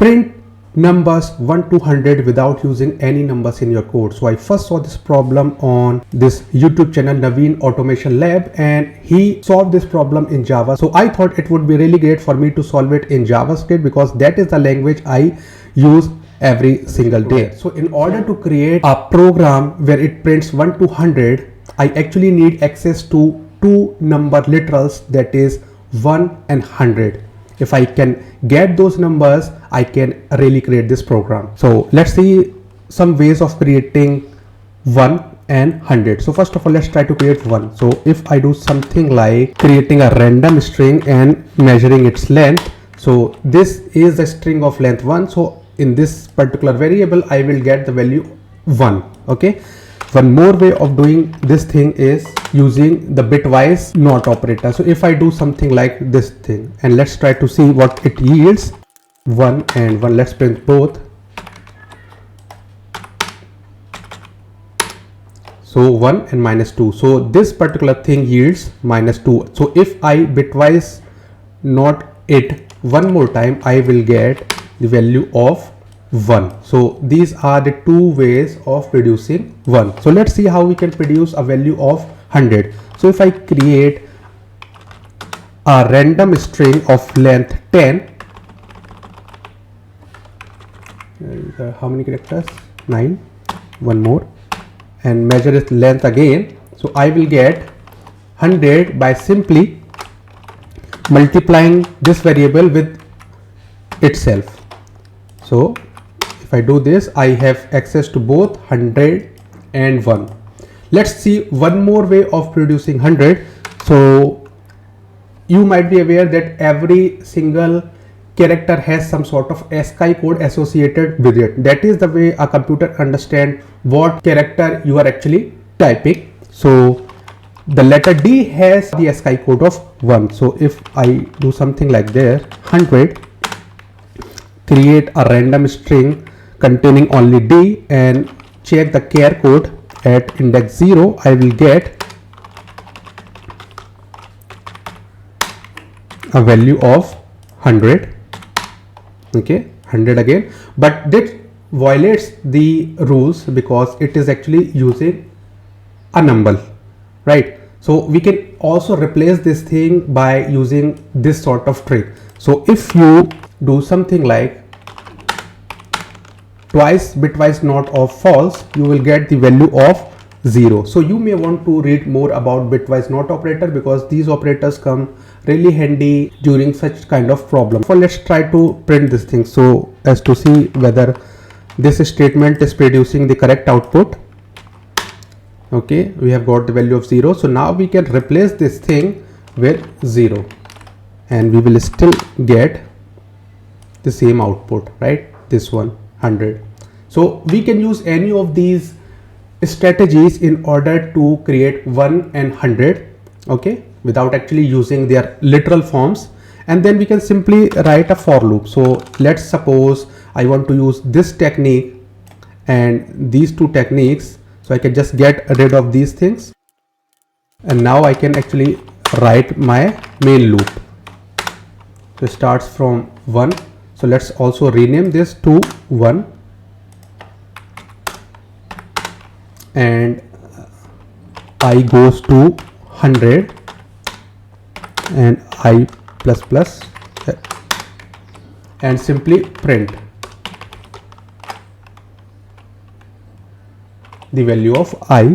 print numbers 1 to 100 without using any numbers in your code. So I first saw this problem on this YouTube channel Naveen Automation Lab, and he solved this problem in Java. So I thought it would be really great for me to solve it in JavaScript, because that is the language I use every single day. So in order to create a program where it prints 1 to 100, I actually need access to two number literals, that is 1 and 100. If I can get those numbers, I can really create this program. So let's see some ways of creating 1 and 100. So first of all, let's try to create 1. So if I do something like creating a random string and measuring its length, so this is the string of length 1. So in this particular variable, I will get the value 1. Okay. One more way of doing this thing is using the bitwise NOT operator. So if I do something like this thing, and let's try to see what it yields, 1 and 1, let's print both. So 1 and -2. So this particular thing yields -2. So if I bitwise NOT it one more time, I will get the value of 1. So these are the two ways of producing 1. So let's see how we can produce a value of 100. So if I create a random string of length 10, how many characters? 9. One more, and measure its length again. So I will get 100 by simply multiplying this variable with itself. So if I do this, I have access to both 100 and 1. Let's see one more way of producing 100. So you might be aware that every single character has some sort of ASCII code associated with it. That is the way a computer understands what character you are actually typing. So the letter D has the ASCII code of 1. So if I do something like there, 100, create a random string containing only D and check the char code at index 0, I will get a value of 100. Okay, 100 again, but that violates the rules because it is actually using a number, right? So we can also replace this thing by using this sort of trick. So if you do something like twice bitwise NOT of false, you will get the value of 0. So you may want to read more about bitwise NOT operator, because these operators come really handy during such kind of problem. So let's try to print this thing, so as to see whether this statement is producing the correct output. Okay, we have got the value of 0. So now we can replace this thing with 0, and we will still get the same output, right? This one, 100. So we can use any of these strategies in order to create 1 and 100, okay, without actually using their literal forms. And then we can simply write a for loop. So let's suppose I want to use this technique and these two techniques. So I can just get rid of these things, and now I can actually write my main loop. So it starts from 1. So let's also rename this to 1, and I goes to 100 and I plus plus, and simply print the value of I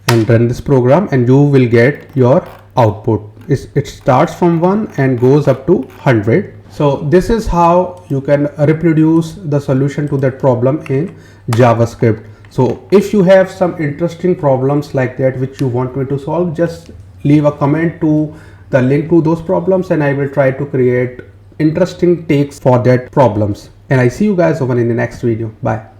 and run this program, and you will get your output. It starts from 1 and goes up to 100. So this is how you can reproduce the solution to that problem in JavaScript. So if you have some interesting problems like that which you want me to solve, just leave a comment to the link to those problems, and I will try to create interesting takes for that problems. And I see you guys over in the next video. Bye.